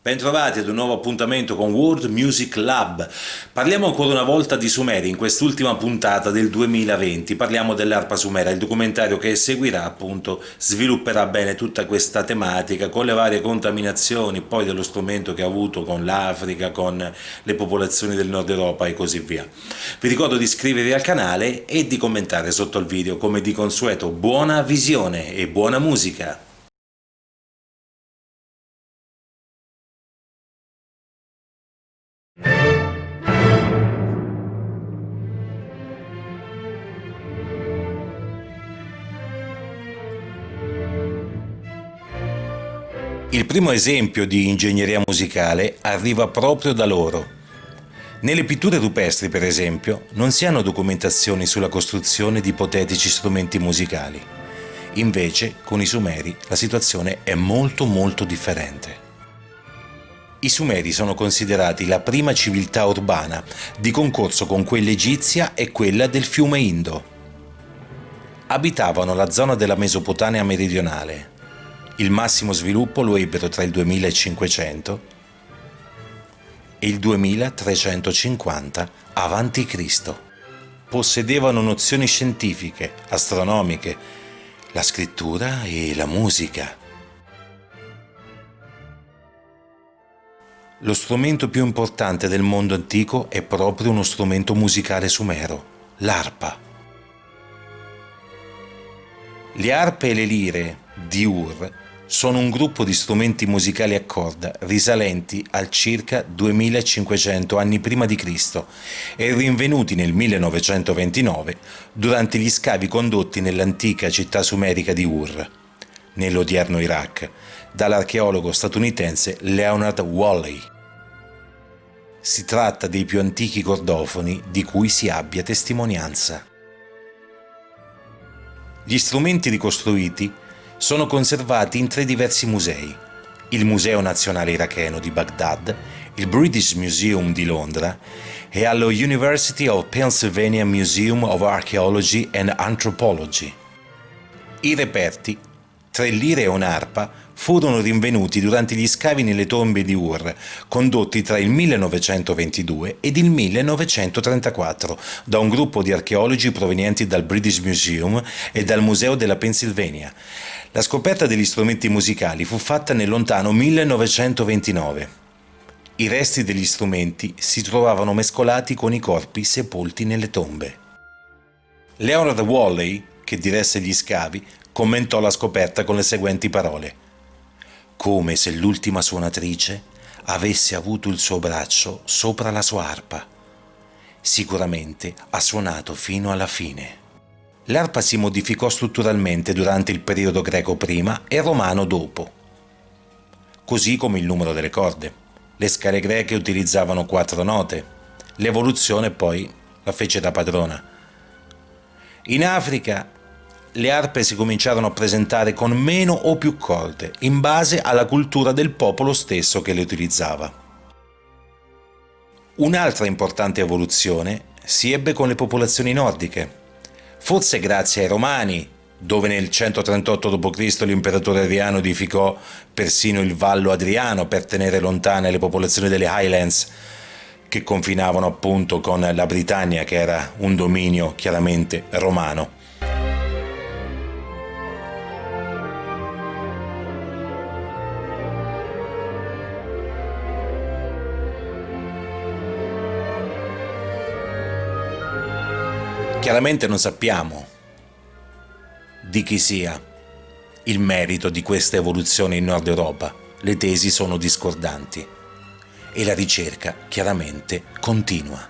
Bentrovati ad un nuovo appuntamento con World Music Lab. Parliamo ancora una volta di Sumeri in quest'ultima puntata del 2020. Parliamo dell'arpa sumera, il documentario che seguirà appunto svilupperà bene tutta questa tematica con le varie contaminazioni poi dello strumento che ha avuto con l'Africa, con le popolazioni del nord Europa e così via. Vi ricordo di iscrivervi al canale e di commentare sotto il video, come di consueto. Buona visione e buona musica! Il primo esempio di ingegneria musicale arriva proprio da loro. Nelle pitture rupestri, per esempio, non si hanno documentazioni sulla costruzione di ipotetici strumenti musicali. Invece, con i Sumeri, la situazione è molto differente. I Sumeri sono considerati la prima civiltà urbana, di concorso con quella egizia e quella del fiume Indo. Abitavano la zona della Mesopotamia meridionale. Il massimo sviluppo lo ebbero tra il 2500 e il 2350 a.C. Possedevano nozioni scientifiche, astronomiche, la scrittura e la musica. Lo strumento più importante del mondo antico è proprio uno strumento musicale sumero, l'arpa. Le arpe e le lire di Ur sono un gruppo di strumenti musicali a corda risalenti al circa 2500 anni prima di Cristo e rinvenuti nel 1929 durante gli scavi condotti nell'antica città sumerica di Ur, nell'odierno Iraq, dall'archeologo statunitense Leonard Woolley. Si tratta dei più antichi cordofoni di cui si abbia testimonianza. Gli strumenti ricostruiti sono conservati in 3 diversi musei: il Museo Nazionale Iracheno di Baghdad, il British Museum di Londra e allo University of Pennsylvania Museum of Archaeology and Anthropology. I reperti, 3 lire e un'arpa, furono rinvenuti durante gli scavi nelle tombe di Ur, condotti tra il 1922 ed il 1934 da un gruppo di archeologi provenienti dal British Museum e dal Museo della Pennsylvania. La scoperta degli strumenti musicali fu fatta nel lontano 1929. I resti degli strumenti si trovavano mescolati con i corpi sepolti nelle tombe. Leonard Woolley, che diresse gli scavi, commentò la scoperta con le seguenti parole: come se l'ultima suonatrice avesse avuto il suo braccio sopra la sua arpa. Sicuramente ha suonato fino alla fine. L'arpa si modificò strutturalmente durante il periodo greco prima e romano dopo, così come il numero delle corde. Le scale greche utilizzavano 4 note, l'evoluzione poi la fece da padrona. In Africa le arpe si cominciarono a presentare con meno o più corde, in base alla cultura del popolo stesso che le utilizzava. Un'altra importante evoluzione si ebbe con le popolazioni nordiche, forse grazie ai Romani, dove nel 138 d.C. l'imperatore Adriano edificò persino il Vallo Adriano per tenere lontane le popolazioni delle Highlands, che confinavano appunto con la Britannia, che era un dominio chiaramente romano. Chiaramente non sappiamo di chi sia il merito di questa evoluzione in Nord Europa, le tesi sono discordanti e la ricerca chiaramente continua.